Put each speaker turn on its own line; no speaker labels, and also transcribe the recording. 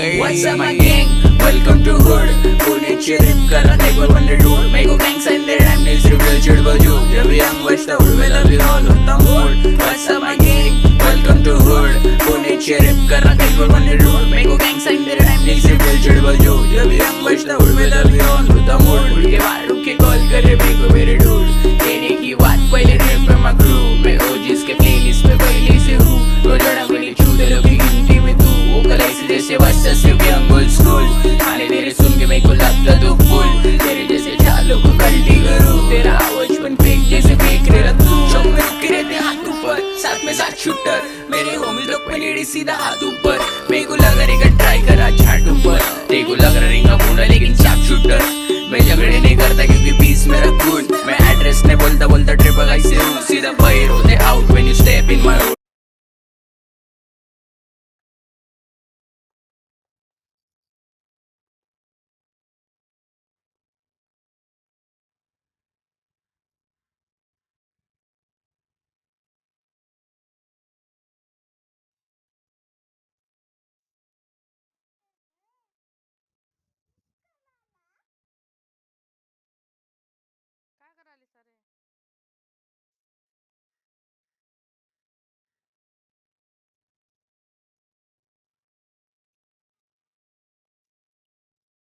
What's up my gang? Welcome to hood. पुण्याची rib करा table one dude. मेरे को गैंग साइन दे RAM news review चिड़ बजू. जब यंग बचता उड़वेला भी ऑल होता mood. What's up my gang? Welcome to hood. पुण्याची रिप करा टेबल वन डूड. मेरे को गैंग साइन दे रैम न्यूज़ रिव्यू चिड़ बजू. जब यंग बचता उड़वेला भी ऑल होता मूड. उड़ के बाहर के कॉल करे मेरे को मेरे डूड. कहने की बात पहले रिप पे मैं क्रू. मैं ओजीज के प्लेलिस्ट पे पहले से हूँ. रोजाना मेरी चूते लोग की गिनती में तू. वो कलाई से जैसे बच्चा सिर्फ यंग ओल्ड स्कूल. खाने तेरे सुन के मेरे को लगता तो फूल. तेरे जैसे चालों को कल्टी करूँ. तेरा आवाज बन फेंक जैसे फेंक रहे तू. चौक में रुके रहते हाथ ऊपर. साथ में साथ शूटर. मेरे होमी लोग पे लेडी सीधा हाथ ऊपर. मेरे को लग रहेगा ट्राई करा छाट ऊपर. तेरे को लग रहेगा पूरा लेकिन चाप शूटर. मैं झगड़े नहीं करता क्योंकि पीस मेरा खून. मैं एड्रेस नहीं बोलता बोलता ट्रिप से हूँ. सीधा बाहर होते out when you step in my